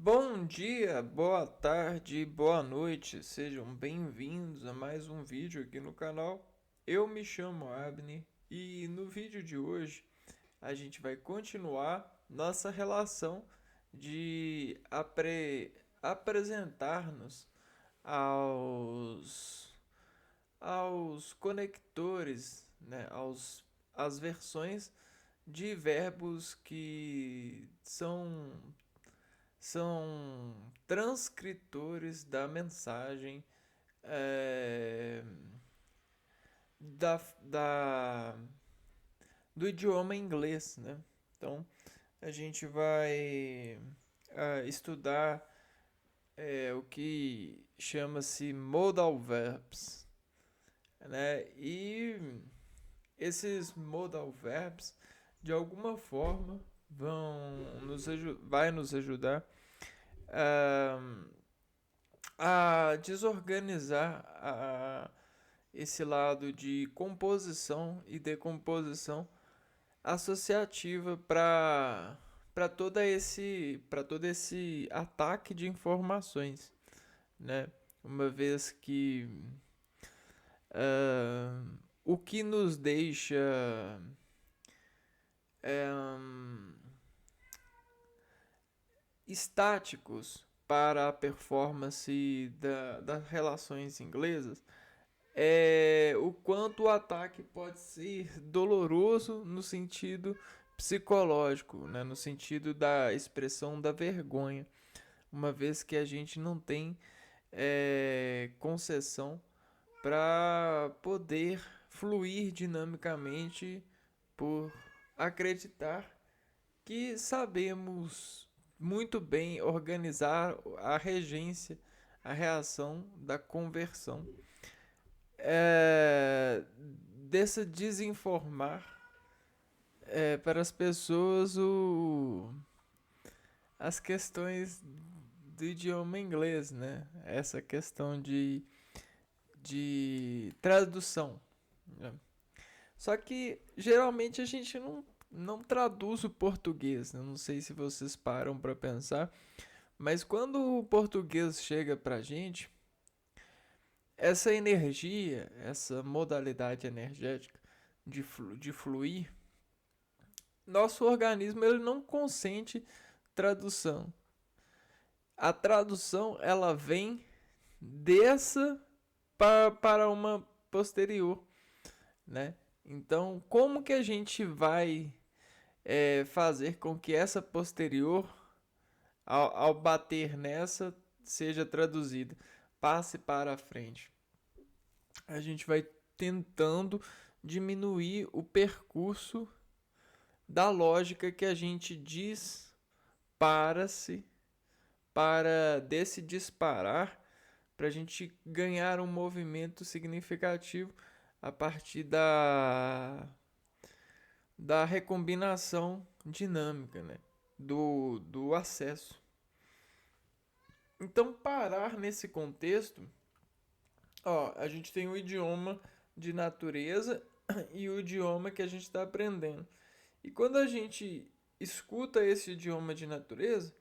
Bom dia, boa tarde, boa noite, sejam bem-vindos a mais um vídeo aqui no canal. Eu me chamo Abner e no vídeo de hoje a gente vai continuar nossa relação de apresentar-nos aos, aos conectores, né, às versões de verbos que são transcritores da mensagem é, da, da, do idioma inglês, né? Então, a gente vai estudar o que chama-se modal verbs, né? E esses modal verbs, de alguma forma, vai nos ajudar a desorganizar esse lado de composição e decomposição associativa para todo esse ataque de informações, né? Uma vez que o que nos deixa uh, estáticos para a performance das relações inglesas é o quanto o ataque pode ser doloroso no sentido psicológico, né? No sentido da expressão da vergonha, uma vez que a gente não tem concessão para poder fluir dinamicamente por acreditar que sabemos muito bem organizar a regência, a reação da conversão. Dessa desinformar para as pessoas as questões do idioma inglês, né? Essa questão de tradução, né? Só que geralmente a gente não traduz o português, né? Não sei se vocês param para pensar, mas quando o português chega pra gente, essa energia, essa modalidade energética de fluir, nosso organismo ele não consente tradução. A tradução ela vem dessa para uma posterior, né? Então, como que a gente vai fazer com que essa posterior, ao bater nessa, seja traduzida, passe para a frente? A gente vai tentando diminuir o percurso da lógica que a gente diz para desse disparar, para a gente ganhar um movimento significativo a partir da recombinação dinâmica, né? Do acesso. Então, parar nesse contexto, ó, a gente tem o idioma de natureza e o idioma que a gente está aprendendo. E quando a gente escuta esse idioma de natureza,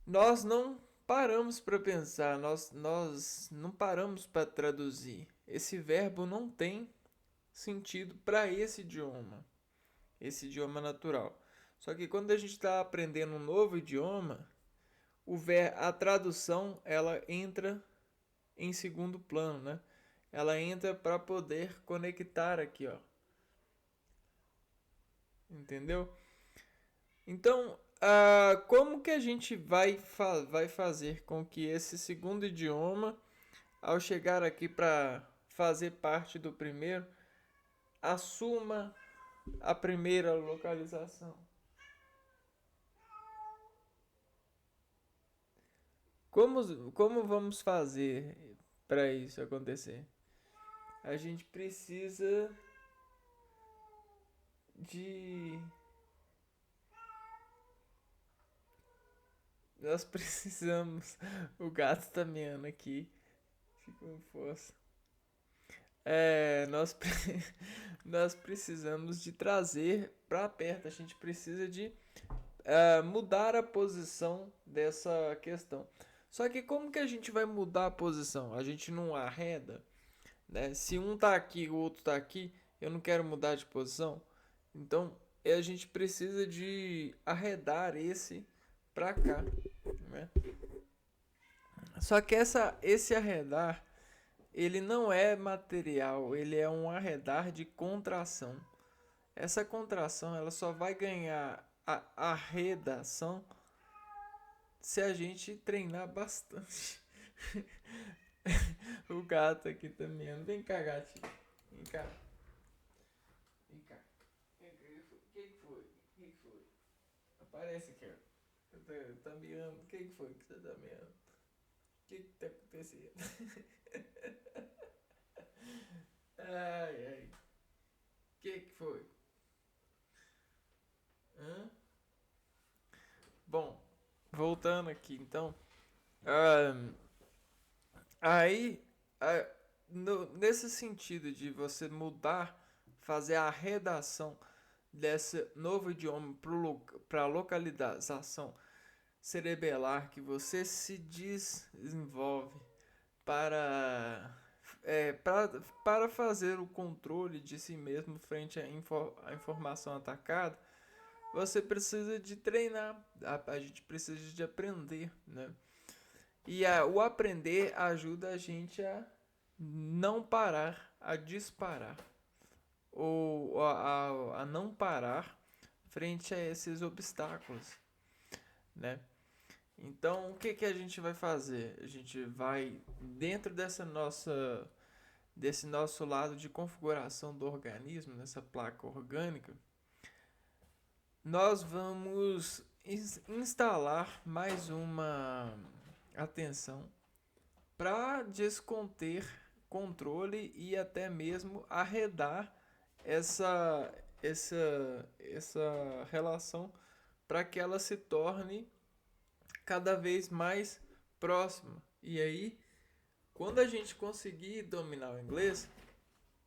nós não paramos para pensar, nós não paramos para traduzir. Esse verbo não tem sentido para esse idioma natural. Só que quando a gente está aprendendo um novo idioma, a tradução ela entra em segundo plano, né? Ela entra para poder conectar aqui, ó. Entendeu? Então, como que a gente vai fazer com que esse segundo idioma, ao chegar aqui para fazer parte do primeiro, assuma a primeira localização? Como vamos fazer para isso acontecer? A gente precisa de. Nós precisamos. O gato tá meando aqui. Fica com força. Nós precisamos de trazer para perto. A gente precisa de mudar a posição dessa questão. Só que como que a gente vai mudar a posição? A gente não arreda, né? Se um tá aqui, o outro tá aqui, eu não quero mudar de posição. Então, a gente precisa de arredar esse pra cá, né? Só que esse arredar, ele não é material, ele é um arredar de contração. Essa contração, ela só vai ganhar a arredação se a gente treinar bastante. O gato aqui também. Vem cá, gatinho. Vem cá. Vem cá. O que foi? O que foi? Aparece aqui, ó. Tá miando. O que foi que você tá miando? O que tá acontecendo? Ai, ai. O que foi? Hã? Bom, voltando aqui então. ahn, Aí, nesse sentido de você mudar, fazer a redação desse novo idioma para a localização cerebelar que você se desenvolve para, para fazer o controle de si mesmo frente à informação atacada, você precisa de treinar, a gente precisa de aprender, né? E o aprender ajuda a gente a não parar, a disparar, ou a não parar frente a esses obstáculos, né? Então, o que que a gente vai fazer? A gente vai dentro desse nosso lado de configuração do organismo, nessa placa orgânica, nós vamos instalar mais uma atenção para desconter controle e até mesmo arredar essa essa relação para que ela se torne cada vez mais próxima. E aí, quando a gente conseguir dominar o inglês,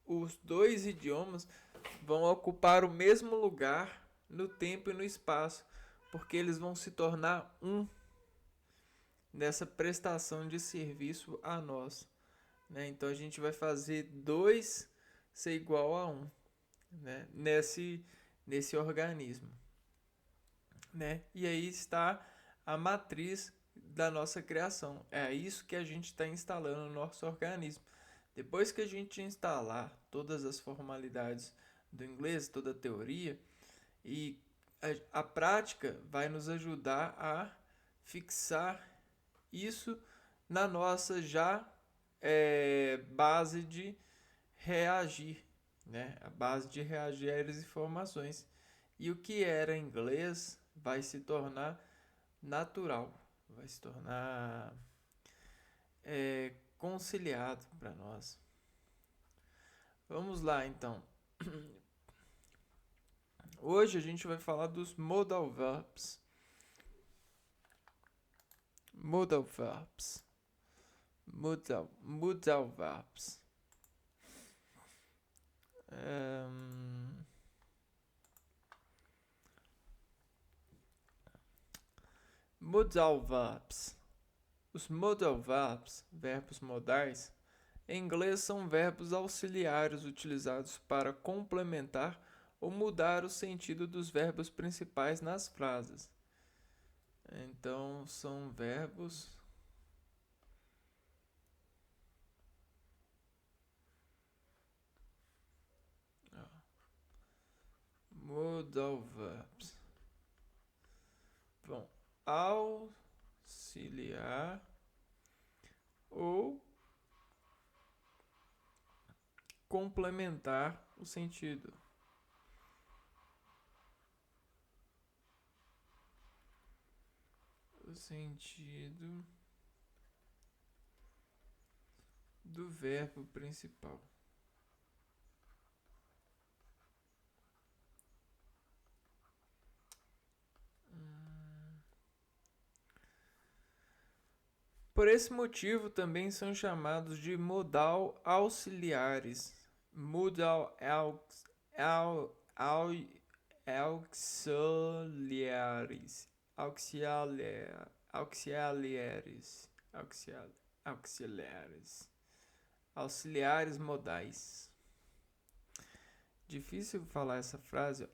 os dois idiomas vão ocupar o mesmo lugar no tempo e no espaço, porque eles vão se tornar um nessa prestação de serviço a nós, né? Então a gente vai fazer 2 ser igual a 1, né? Nesse organismo, né? E aí está a matriz da nossa criação. É isso que a gente está instalando no nosso organismo. Depois que a gente instalar todas as formalidades do inglês, toda a teoria, e a prática vai nos ajudar a fixar isso na nossa já base de reagir, né? A base de reagir às informações. E o que era inglês vai se tornar natural, vai se tornar conciliado para nós. Vamos lá então. Hoje a gente vai falar dos modal verbs. Modal verbs. Modal verbs. Modal verbs. Os modal verbs, verbos modais, em inglês são verbos auxiliares utilizados para complementar ou mudar o sentido dos verbos principais nas frases. Então, são verbos modal verbs. Vão auxiliar ou complementar o sentido. O sentido do verbo principal. Por esse motivo, também são chamados de modal auxiliares. Modal auxiliares, auxiliares, auxiliares, auxiliares modais. Difícil falar essa frase.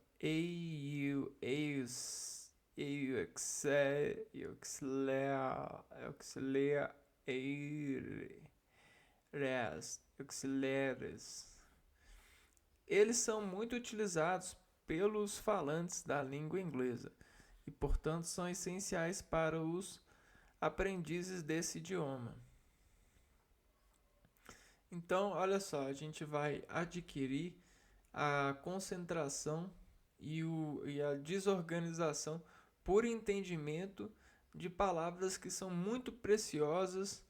Auxiliares. Eles são muito utilizados pelos falantes da língua inglesa e, portanto, são essenciais para os aprendizes desse idioma. Então, olha só, a gente vai adquirir a concentração e a desorganização por entendimento de palavras que são muito preciosas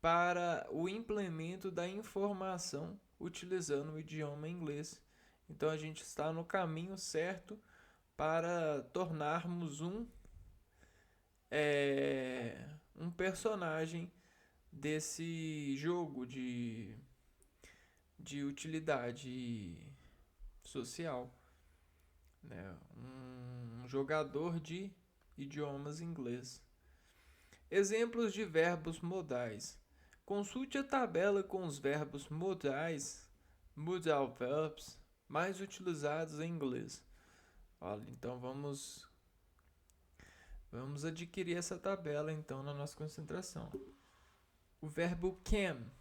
para o implemento da informação utilizando o idioma inglês. Então a gente está no caminho certo para tornarmos um personagem desse jogo de utilidade social, né? Um jogador de idiomas inglês. Exemplos de verbos modais. Consulte a tabela com os verbos modais, modal verbs, mais utilizados em inglês. Olha, então vamos adquirir essa tabela então na nossa concentração. O verbo can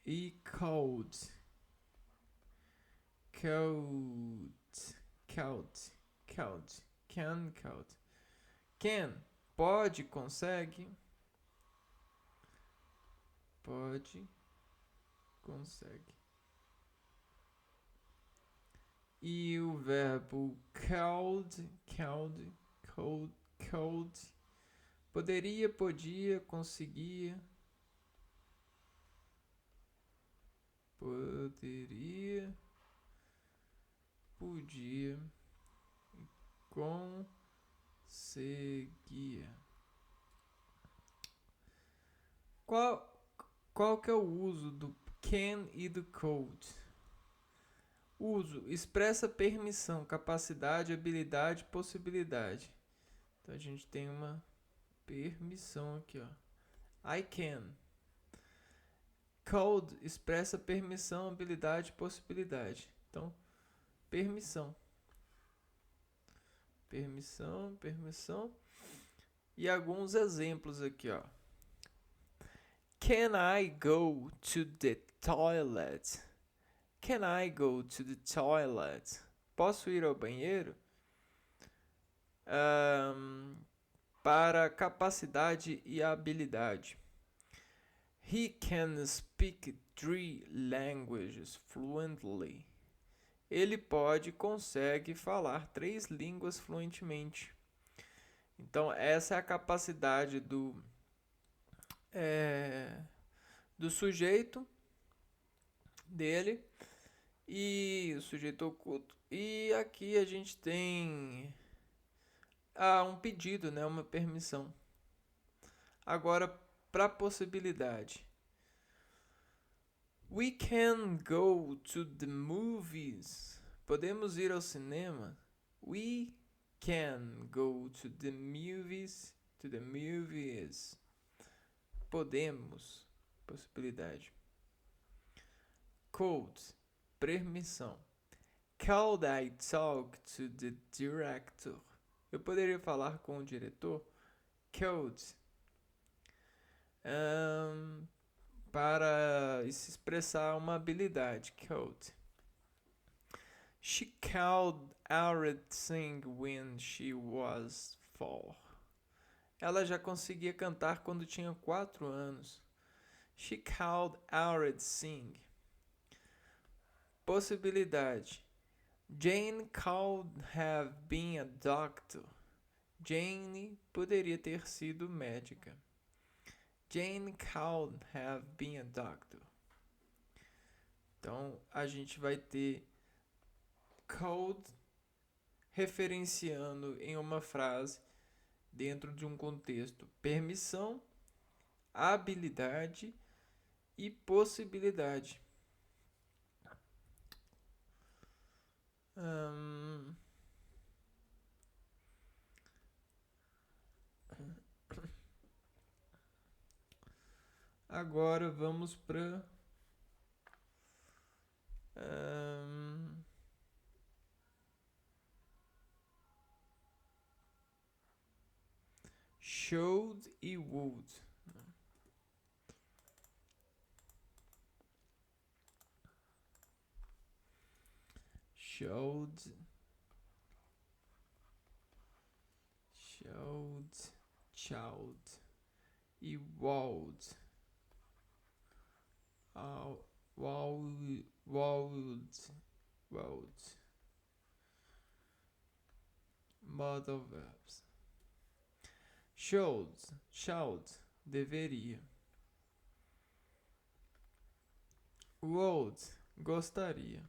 e cold. Can, pode, consegue. Pode, consegue. E o verbo cold, poderia, podia, conseguia. Poderia, podia, conseguia. Qual que é o uso do can e do could? Uso, expressa permissão, capacidade, habilidade, possibilidade. Então a gente tem uma permissão aqui, ó. I can. Could expressa permissão, habilidade, possibilidade. Então, permissão. Permissão. E alguns exemplos aqui, ó. Can I go to the toilet? Can I go to the toilet? Posso ir ao banheiro? Para capacidade e habilidade. He can speak 3 languages fluently. Ele consegue falar 3 línguas fluentemente. Então, essa é a capacidade do sujeito dele e o sujeito oculto. E aqui a gente tem um pedido, né, uma permissão. Agora, para possibilidade. We can go to the movies. Podemos ir ao cinema. We can go to the movies. Podemos. Possibilidade. Could. Permissão. Could I talk to the director? Eu poderia falar com o diretor? Could. Para se expressar uma habilidade. Could. She could already sing when she was 4. Ela já conseguia cantar quando tinha 4 anos. She could already sing. Possibilidade. Jane could have been a doctor. Jane poderia ter sido médica. Jane could have been a doctor. Então, a gente vai ter could referenciando em uma frase dentro de um contexto permissão, habilidade e possibilidade. Ahn, agora vamos para showed e would. Showed, child e would. Would. Modal verbs. Should, deveria. Would, gostaria.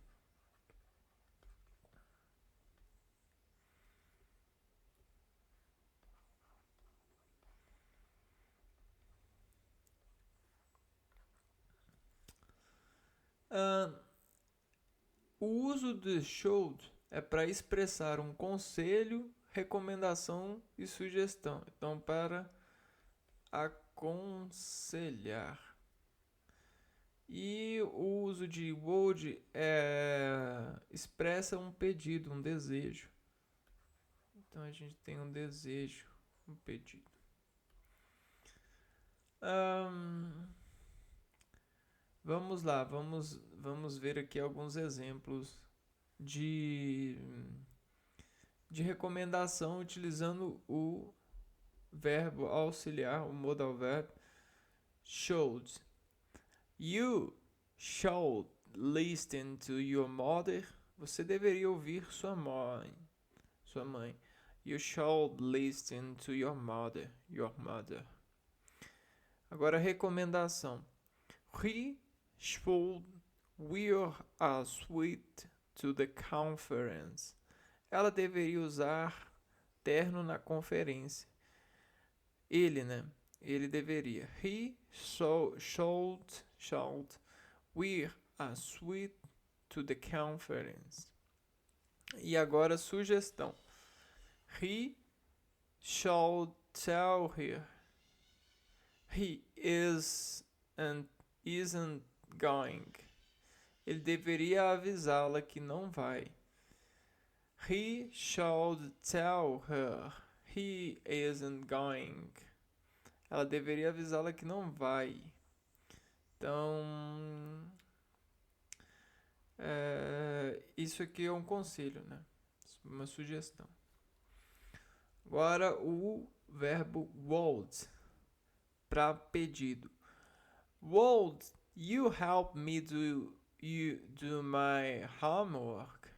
O uso de should é para expressar um conselho, recomendação e sugestão. Então, para aconselhar. E o uso de would expressa um pedido, um desejo. Então a gente tem um desejo, um pedido. Vamos lá, vamos ver aqui alguns exemplos de recomendação utilizando o verbo auxiliar, o modal verb should. You should listen to your mother. Você deveria ouvir sua mãe. Sua mãe. You should listen to your mother. Your mother. Agora, recomendação. He should wear a suit to the conference. Ela deveria usar terno na conferência. Ele, né? Ele deveria. He should wear a suit to the conference. E agora sugestão. He should tell her he isn't going. Ele deveria avisá-la que não vai. He should tell her he isn't going. Ela deveria avisá-la que não vai. Então, isso aqui é um conselho, né? Uma sugestão. Agora o verbo would para pedido. Would you help me do my homework?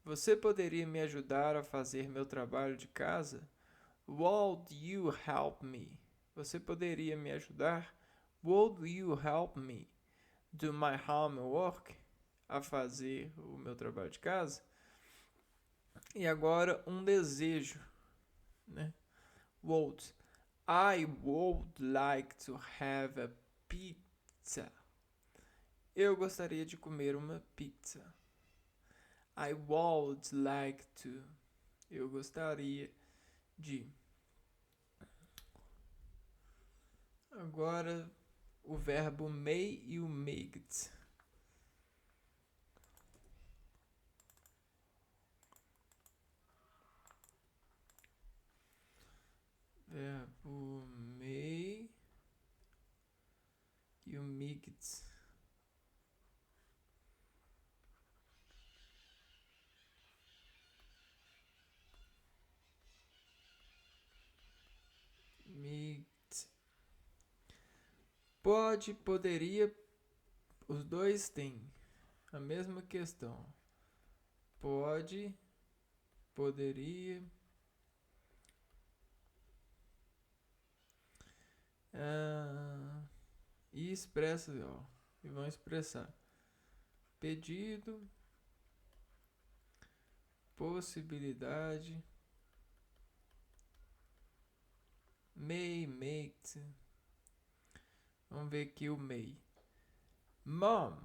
Você poderia me ajudar a fazer meu trabalho de casa? Would you help me? Você poderia me ajudar? Would you help me do my homework? A fazer o meu trabalho de casa? E agora um desejo, né? Would. I would like to have a pizza. Eu gostaria de comer uma pizza. I would like to. Eu gostaria de. Agora o verbo may e o might. Verbo may e o might. Pode, poderia, os dois têm a mesma questão. Pode, poderia. E expressa, ó. E vão expressar pedido, possibilidade, may, mate. Vamos ver aqui o may. Mom,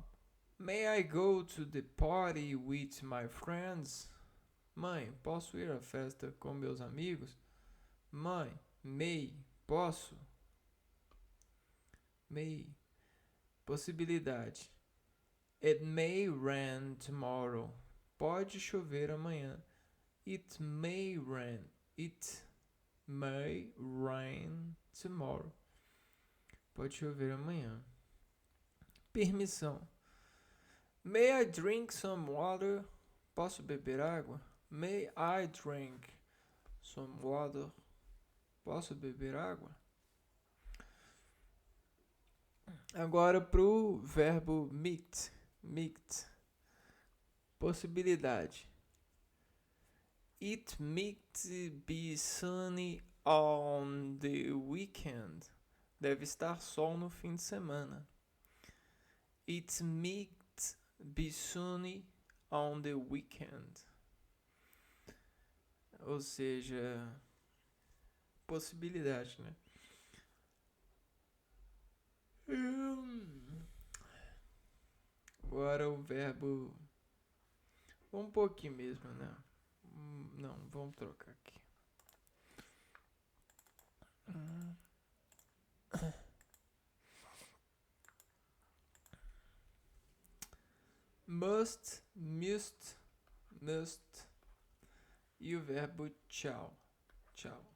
May I go to the party with my friends? Mãe, posso ir à festa com meus amigos? Mãe, may, posso? May, possibilidade. It may rain tomorrow. Pode chover amanhã. It may rain. It may rain tomorrow. Pode chover amanhã. Permissão. May I drink some water? Posso beber água? May I drink some water? Posso beber água? Agora pro verbo meet. Meet. Possibilidade. It might be sunny on the weekend. Deve estar sol no fim de semana. It might be sunny on the weekend. Ou seja, possibilidade, né? Agora o verbo. Um pouquinho mesmo, né? Não, vamos trocar aqui. Must, must. E o verbo tchau. Tchau.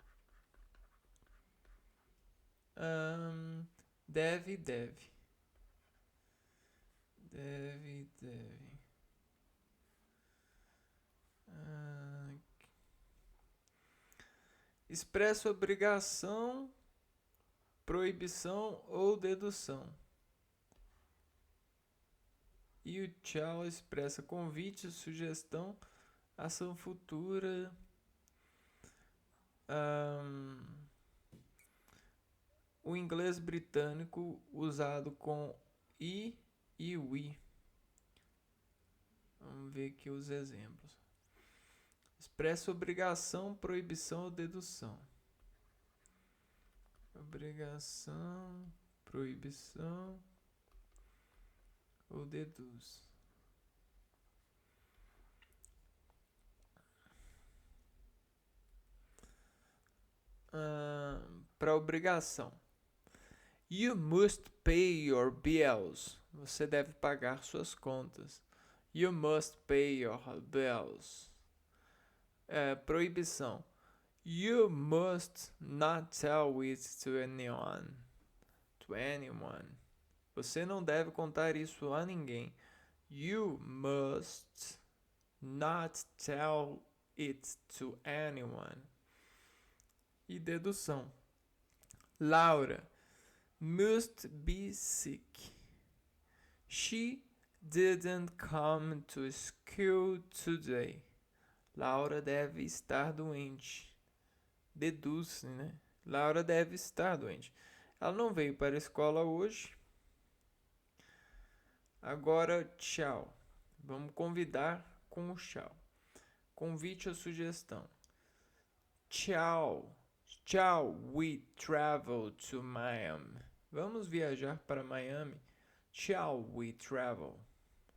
Deve. Deve. Expressa obrigação, proibição ou dedução. E o tchau expressa convite, sugestão, ação futura. O inglês britânico usado com i e we. Vamos ver aqui os exemplos. Expressa obrigação, proibição ou dedução. Obrigação, proibição ou deduz. Para obrigação. You must pay your bills. Você deve pagar suas contas. You must pay your bills. Proibição. You must not tell it to anyone. To anyone. Você não deve contar isso a ninguém. You must not tell it to anyone. E dedução. Laura must be sick. She didn't come to school today. Laura deve estar doente. Deduz, né? Laura deve estar doente. Ela não veio para a escola hoje. Agora, tchau. Vamos convidar com o tchau. Convite ou sugestão. Tchau. Tchau, we travel to Miami. Vamos viajar para Miami. Shall we travel?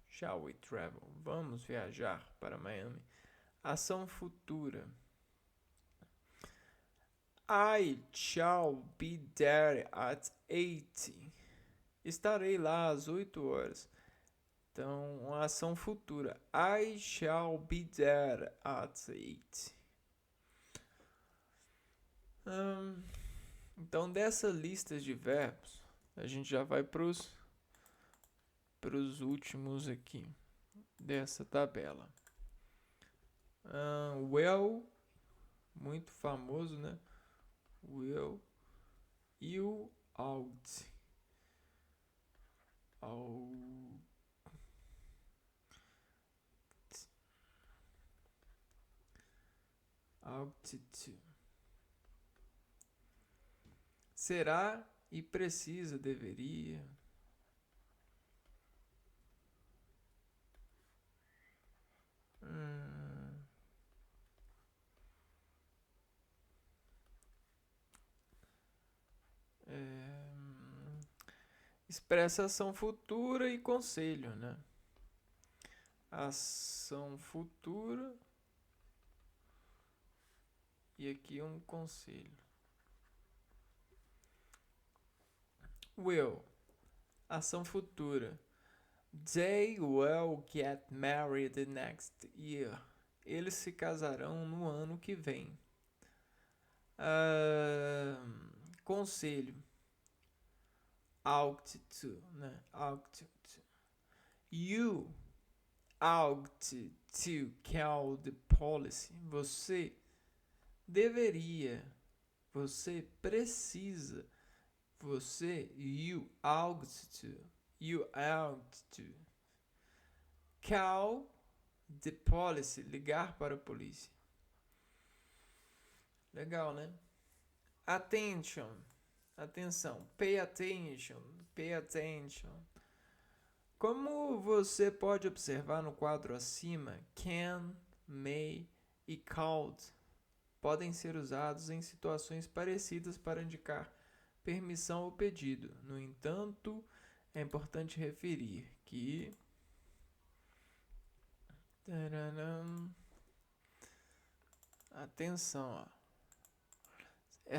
Shall we travel? Vamos viajar para Miami. Ação futura. I shall be there at 8. Estarei lá às 8 horas. Então, uma ação futura. I shall be there at 8. Então, dessa lista de verbos, a gente já vai para os últimos aqui dessa tabela. Well, muito famoso, né? Will, you, out. Altitude. Será e precisa, deveria. Expressa ação futura e conselho, né? ação futura. E aqui um conselho. Will, ação futura. They will get married next year. Eles se casarão no ano que vem. Conselho. Ought to, né? Ought to. You ought to call the policy. Você deveria. Você precisa. You ought to. You ought to. Call the policy. Ligar para a polícia. Legal, né? Attention. Atenção. Pay attention. Pay attention. Como você pode observar no quadro acima, can, may e could podem ser usados em situações parecidas para indicar permissão ou pedido. No entanto, é importante referir que atenção,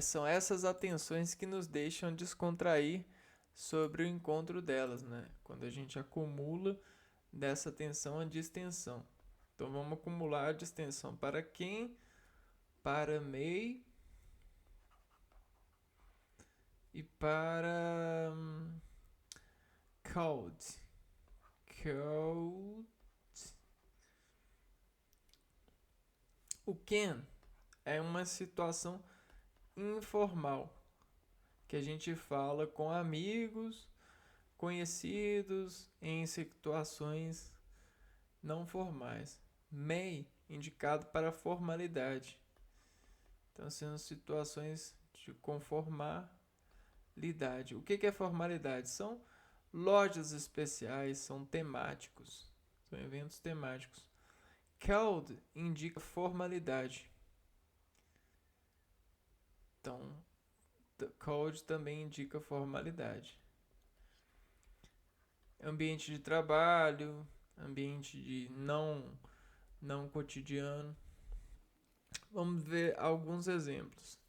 são essas atenções que nos deixam descontrair sobre o encontro delas, né? Quando a gente acumula dessa tensão a distensão. Então vamos acumular a distensão para quem, para may e para cold. O can é uma situação informal que a gente fala com amigos, conhecidos, em situações não formais. May, indicado para formalidade. Então, são situações de conformalidade. O que é formalidade? São lojas especiais, são temáticos, são eventos temáticos. Called indica formalidade. Então, called também indica formalidade. Ambiente de trabalho, ambiente de não cotidiano. Vamos ver alguns exemplos.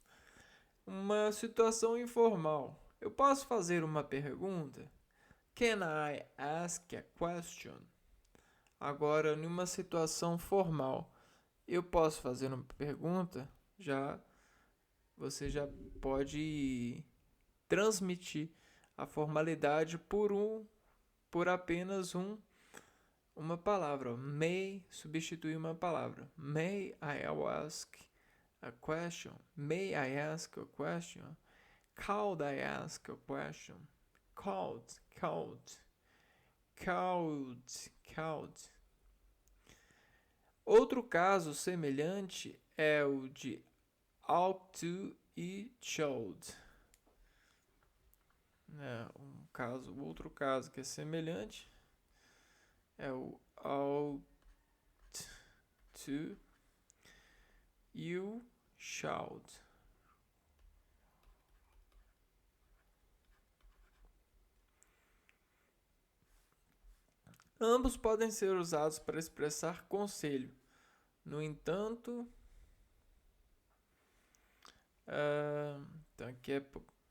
Uma situação informal. Eu posso fazer uma pergunta? Can I ask a question? Agora, numa situação formal, eu posso fazer uma pergunta? Você já pode transmitir a formalidade por apenas uma palavra. May substituir uma palavra. May I ask a question? May I ask a question? Could I ask a question? Could. Outro caso semelhante é o de ought to e should. Outro caso que é semelhante é o ought to e o should. Ambos podem ser usados para expressar conselho. No entanto, então aqui é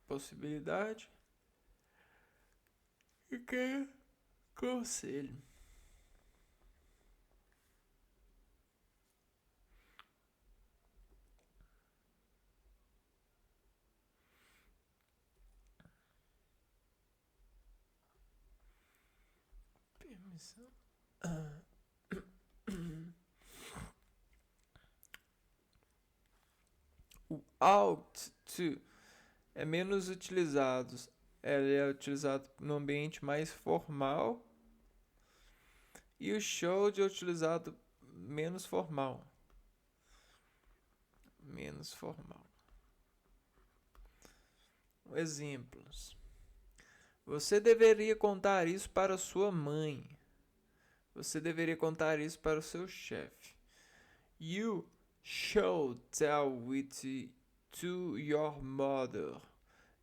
possibilidade e aqui é conselho. Permissão. O ought to é menos utilizado. Ele é utilizado no ambiente mais formal. E o should é utilizado menos formal. Exemplos. Você deveria contar isso para sua mãe. Você deveria contar isso para o seu chefe. You should tell it to your mother.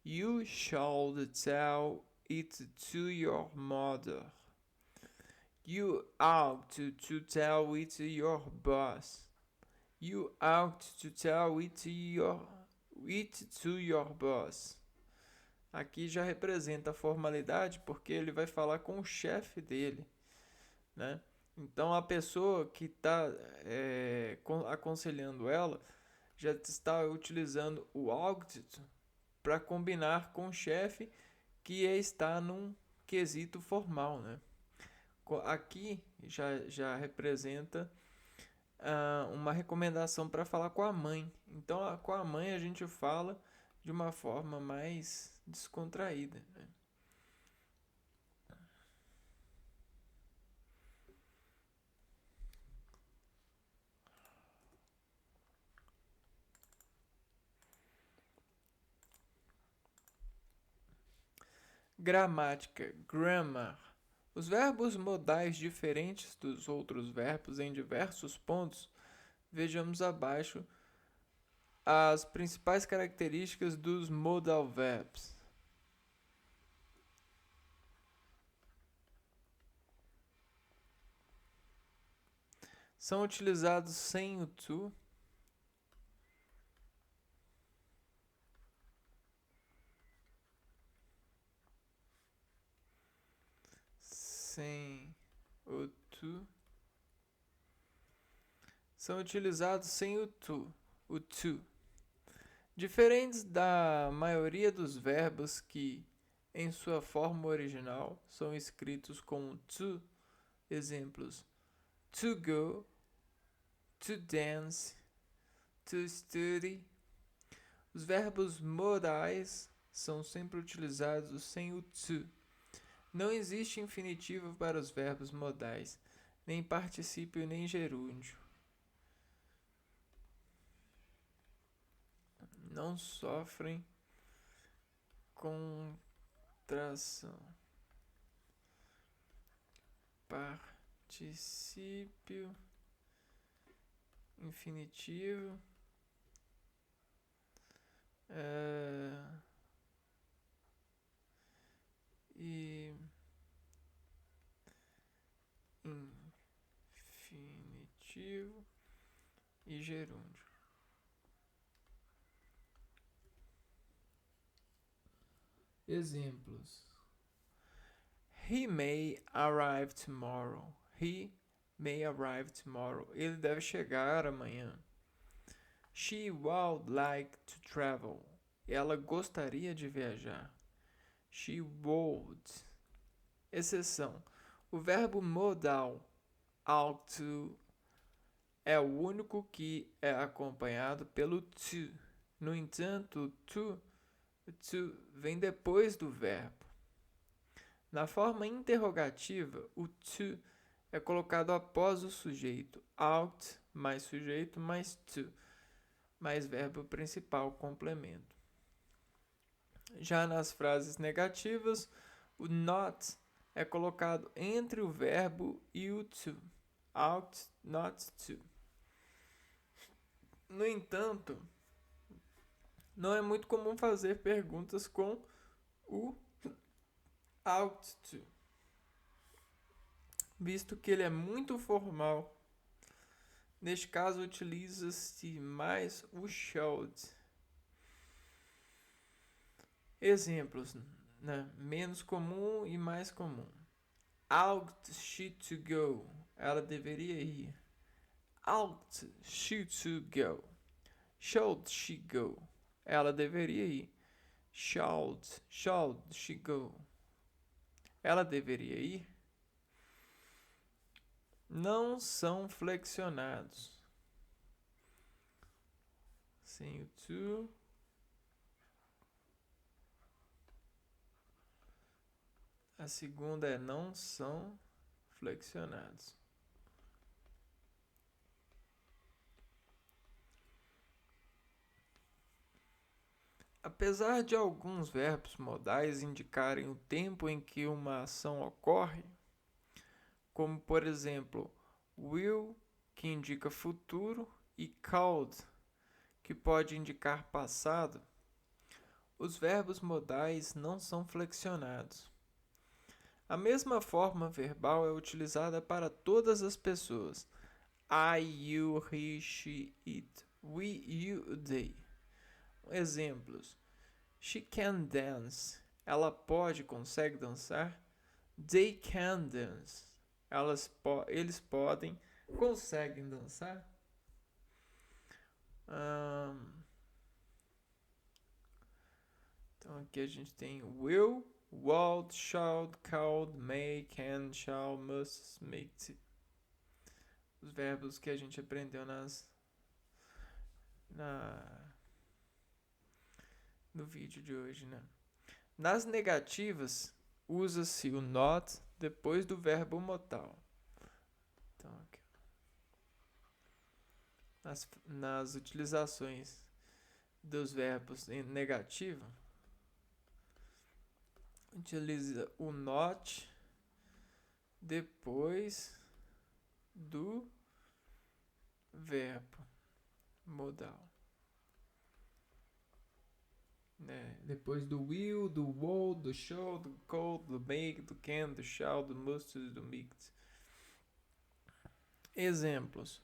You should tell it to your mother. You ought to tell it to your boss. You ought to tell it to your boss. Aqui já representa a formalidade porque ele vai falar com o chefe dele, né? Então a pessoa que está aconselhando ela já está utilizando o ought para combinar com o chefe que está num quesito formal, né? Aqui já representa uma recomendação para falar com a mãe. Então, com a mãe a gente fala de uma forma mais descontraída, né? Gramática, grammar. Os verbos modais diferentes dos outros verbos em diversos pontos, vejamos abaixo as principais características dos modal verbs. São utilizados sem o to. Sem o to. São utilizados sem o to. Diferentes da maioria dos verbos que, em sua forma original, são escritos com to. Exemplos: to go, to dance, to study. Os verbos modais são sempre utilizados sem o to. Não existe infinitivo para os verbos modais, nem particípio nem gerúndio. Não sofrem contração. Particípio infinitivo e infinitivo e gerúndio. Exemplos: He may arrive tomorrow. He may arrive tomorrow. Ele deve chegar amanhã. She would like to travel. Ela gostaria de viajar. She would. Exceção: o verbo modal ought to é o único que é acompanhado pelo to. No entanto, o to vem depois do verbo. Na forma interrogativa, o to é colocado após o sujeito. Ought mais sujeito mais to, mais verbo principal complemento. Já nas frases negativas, o not é colocado entre o verbo e o to. Ought not to. No entanto, não é muito comum fazer perguntas com o ought to, visto que ele é muito formal. Neste caso, utiliza-se mais o should. Exemplos, né? Menos comum e mais comum. Ought she to go? Ela deveria ir. Ought she to go? Should she go? Ela deveria ir. Should she go? Ela deveria ir. Não são flexionados. Sem o to. A segunda é não são flexionados. Apesar de alguns verbos modais indicarem o tempo em que uma ação ocorre, como por exemplo, will, que indica futuro, e could, que pode indicar passado, os verbos modais não são flexionados. A mesma forma verbal é utilizada para todas as pessoas. I, you, he, she, it, we, you, they. Exemplos: She can dance. Ela pode, consegue dançar. They can dance. Eles podem, conseguem dançar. Então aqui a gente tem will, would, should, could, may, can, shall, must, make. Os verbos que a gente aprendeu no vídeo de hoje, né? Nas negativas, usa-se o not depois do verbo modal. Então, aqui. Nas utilizações dos verbos em negativo, utiliza o not depois do verbo modal. Né? Depois do will, do would, do should, do could, do make, do can, do shall, do must e do might. Exemplos: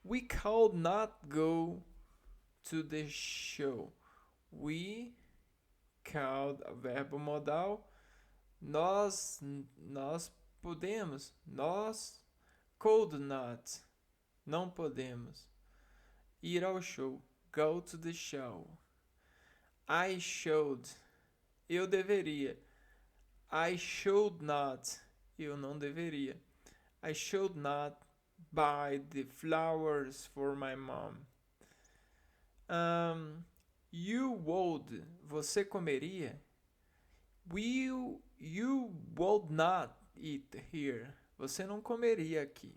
We could not go to the show. We could, verbo modal. Nós podemos. Nós could not. Não podemos. Ir ao show. Go to the show. I should. Eu deveria. I should not. Eu não deveria. I should not buy the flowers for my mom. You would. Você comeria? You would not eat here. Você não comeria aqui.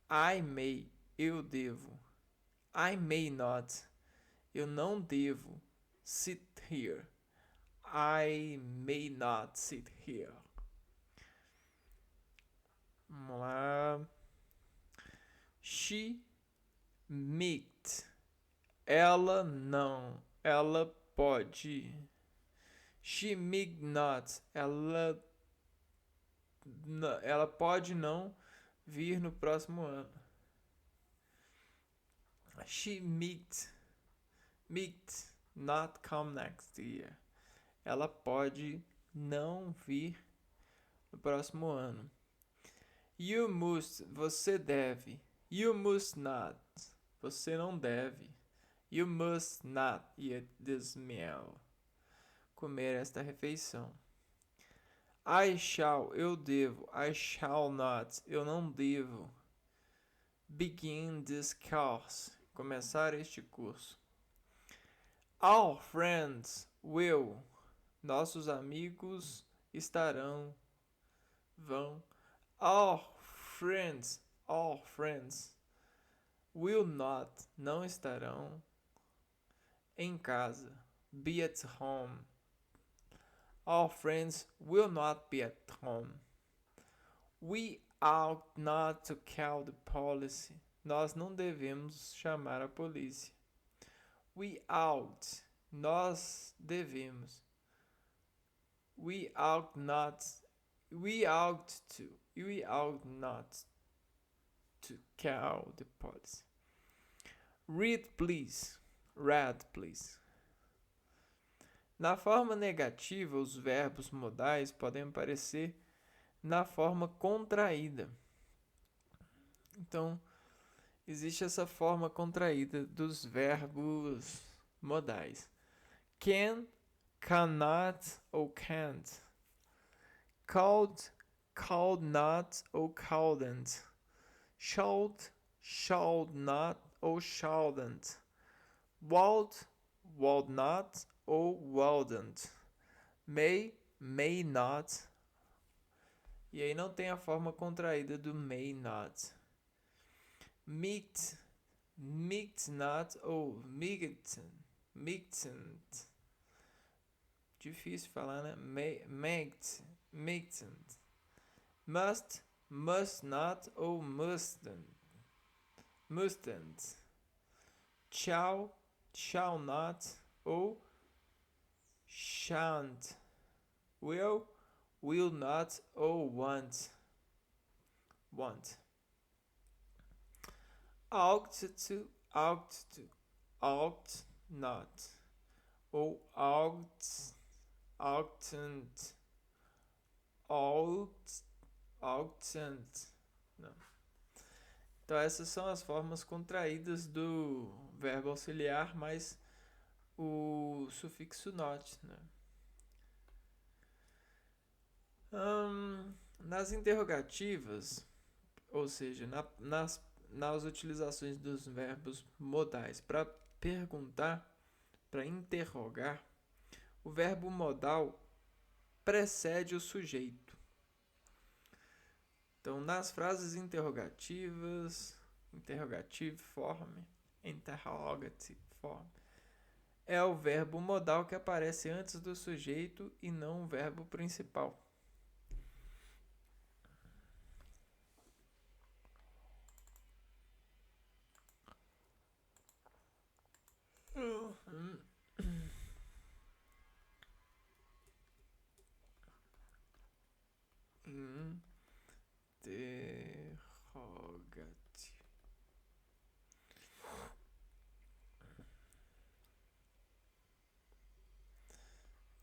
I may. Eu devo. I may not. Eu não devo sit here. I may not sit here. Vamos lá. She might. Ela não. Ela pode. She may not. Ela pode não vir no próximo ano. She might not come next year. Ela pode não vir no próximo ano. You must, você deve. You must not, você não deve. You must not eat this meal, comer esta refeição. I shall, eu devo. I shall not, eu não devo. Begin this course, começar este curso. Our friends will, nossos amigos vão. Our friends will not, não estarão em casa. Be at home. Our friends will not be at home. We ought not to call the police. Nós não devemos chamar a polícia. We ought, nós devemos. We ought not to call the police. Read please. Na forma negativa, os verbos modais podem aparecer na forma contraída. Então, existe essa forma contraída dos verbos modais. Can, cannot ou can't. Could, not ou couldn't. Should not ou shouldn't. Would not ou wouldn't. May not. E aí não tem a forma contraída do may not. Meet not ou mightn't. Difícil falar, né? Mightn't. Must not ou mustn't. Shall not ou shan't. will not ou want. Ought not. Ou oughtn't, oughtn't. Não. Então essas são as formas contraídas do verbo auxiliar mais o sufixo not, né? Nas interrogativas, ou seja, nas utilizações dos verbos modais para perguntar, para interrogar, o verbo modal precede o sujeito. Então, nas frases interrogativas, interrogative form, interrogative form, é o verbo modal que aparece antes do sujeito e não o verbo principal. Interrogativo.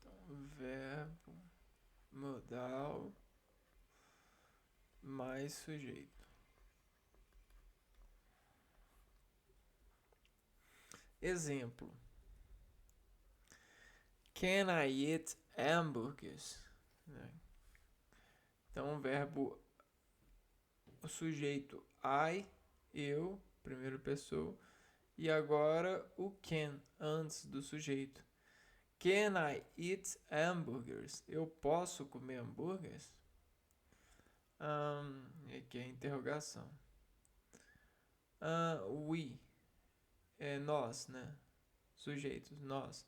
Então, verbo modal mais sujeito. Exemplo. Can I eat hamburgers? Então, o verbo, o sujeito I, eu, primeira pessoa, e agora o can, antes do sujeito. Can I eat hamburgers? Eu posso comer hambúrgueres? Aqui é a interrogação. We, é nós, né? Sujeitos, nós.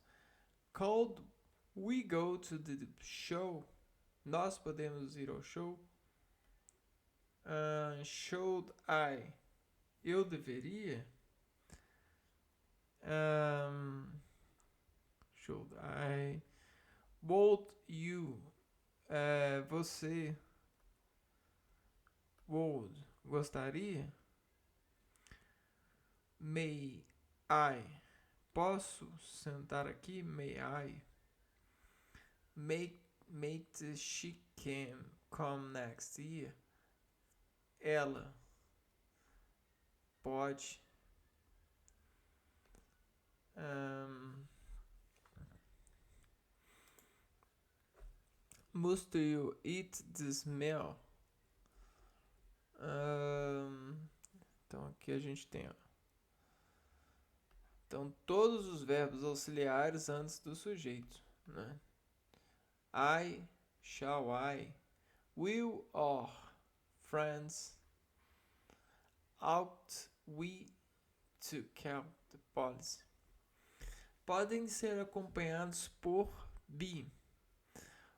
Could we go to the show? Nós podemos ir ao show? Should I? Eu deveria? Should I? Would you? Você? Would? Gostaria? May I? Posso sentar aqui? May I? Make she can come next year? Ela pode. Must you eat this meal? Então aqui a gente tem, ó. Então todos os verbos auxiliares antes do sujeito, né? I, shall I, will or, friends, ought we to count the policy. Podem ser acompanhados por be.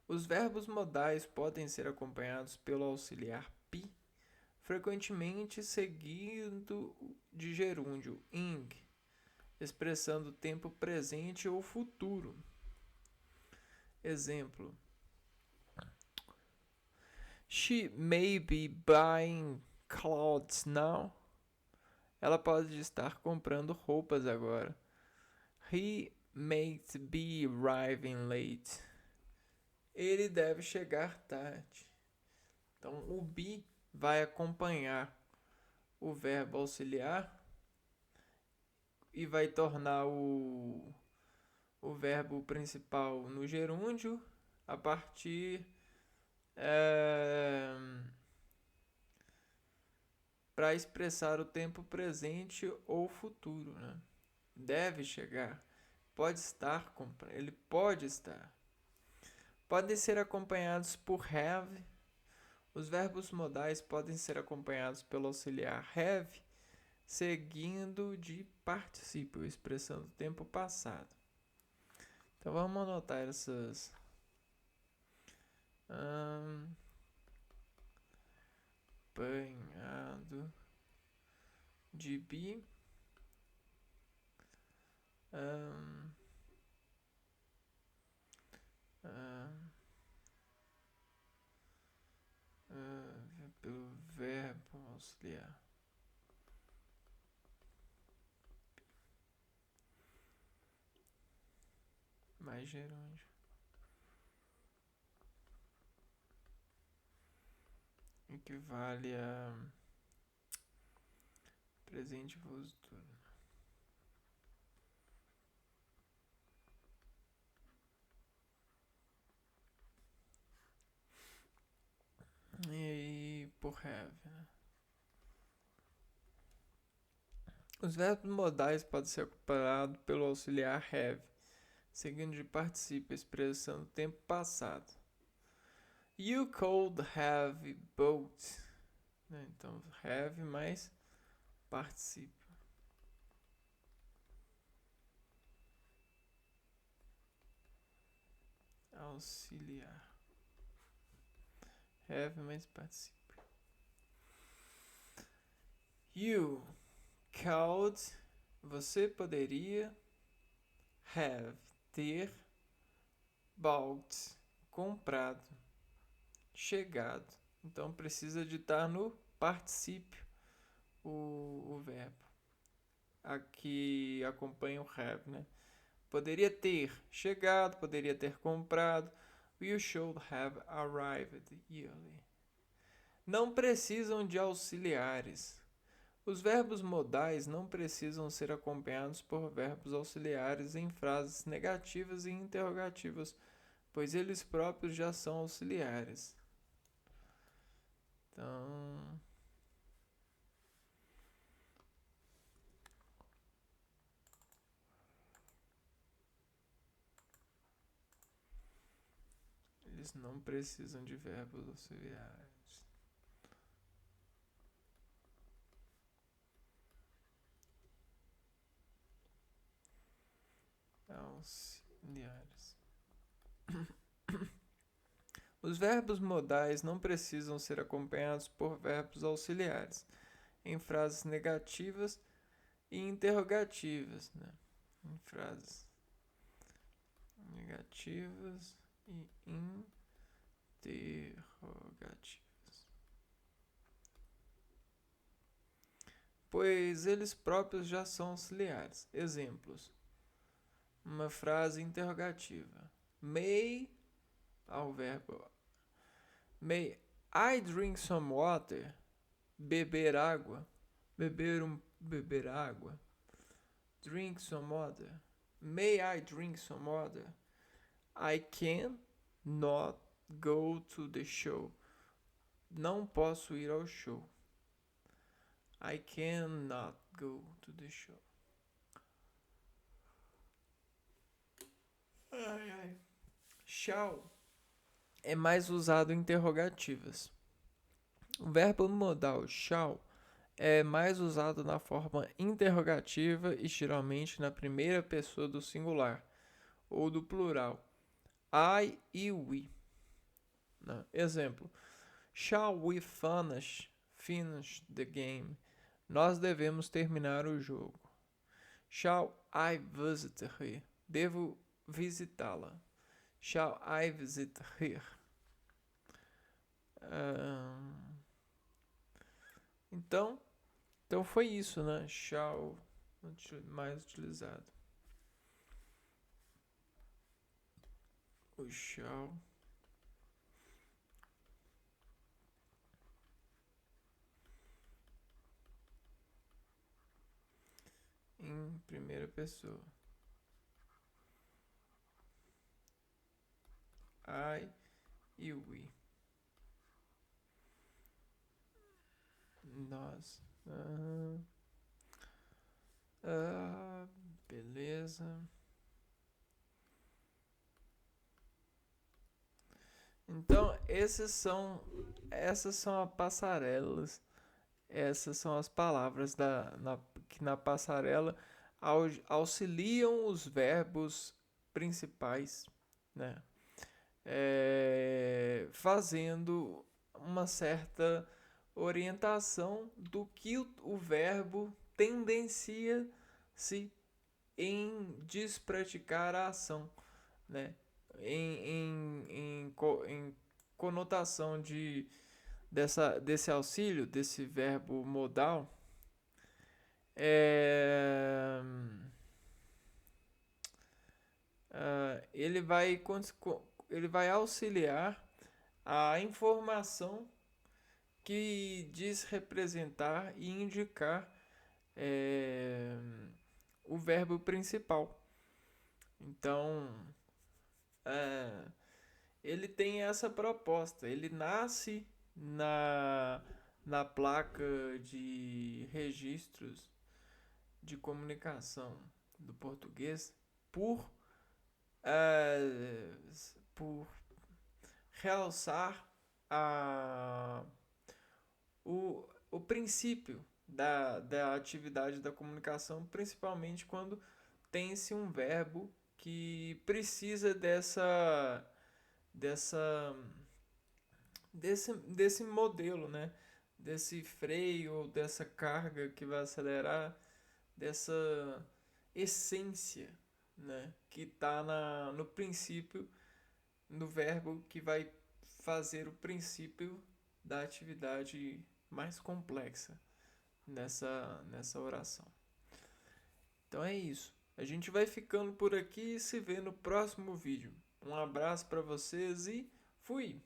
Os verbos modais podem ser acompanhados pelo auxiliar be, frequentemente seguido de gerúndio ing, expressando tempo presente ou futuro. Exemplo. She may be buying clothes now. Ela pode estar comprando roupas agora. He may be arriving late. Ele deve chegar tarde. Então, o be vai acompanhar o verbo auxiliar e vai tornar o verbo principal no gerúndio a partir para expressar o tempo presente ou futuro, né? Deve chegar, pode estar, ele pode estar. Podem ser acompanhados por have. Os verbos modais podem ser acompanhados pelo auxiliar have, seguindo de particípio, expressando o tempo passado. Então vamos anotar essas. Banhado de be. Pelo verbo auxiliar. Mais gerúndio. Equivale a presente futuro. E aí, por have, né? Os verbos modais podem ser ocupados pelo auxiliar have, seguindo de particípio, expressando tempo passado. You could have both. Né? Então, have mais particípio. Auxiliar. Have mais particípio. You could. Você poderia. Have. Ter. Bought. Comprado. Chegado. Então precisa de estar no particípio o verbo. Aqui acompanha o have, né? Poderia ter chegado, poderia ter comprado. You should have arrived early. Não precisam de auxiliares. Os verbos modais não precisam ser acompanhados por verbos auxiliares em frases negativas e interrogativas, pois eles próprios já são auxiliares. Então, eles não precisam de verbos auxiliares. Auxiliares. Os verbos modais não precisam ser acompanhados por verbos auxiliares em frases negativas e interrogativas, né? Em frases negativas e interrogativas. Pois eles próprios já são auxiliares. Exemplos. Uma frase interrogativa. May, ao verbo. May I drink some water? Beber água. Beber água. Drink some water. May I drink some water? I can not go to the show. Não posso ir ao show. I cannot go to the show. Shall é mais usado em interrogativas. O verbo modal shall é mais usado na forma interrogativa e geralmente na primeira pessoa do singular ou do plural. I e we. Exemplo. Shall we finish the game? Nós devemos terminar o jogo. Shall I visit her? Devo visitá-la. Shall I visit her? Então foi isso, né? Shall mais utilizado. O shall em primeira pessoa. I e we. Nós. Beleza. Então, essas são as passarelas. Essas são as palavras que na passarela auxiliam os verbos principais, né? Fazendo uma certa orientação do que o verbo tendencia-se em despraticar a ação, né? Em conotação de desse auxílio, desse verbo modal, é, ele ele vai auxiliar a informação que diz representar e indicar é, o verbo principal. Então, é, ele tem essa proposta. Ele nasce na placa de registros de comunicação do português por, é, por realçar a, o princípio da atividade da comunicação, principalmente quando tem-se um verbo que precisa dessa desse modelo, né? Desse freio, dessa carga que vai acelerar, dessa essência, né? Que está no princípio, no verbo que vai fazer o princípio da atividade mais complexa nessa oração. Então é isso. A gente vai ficando por aqui e se vê no próximo vídeo. Um abraço para vocês e fui!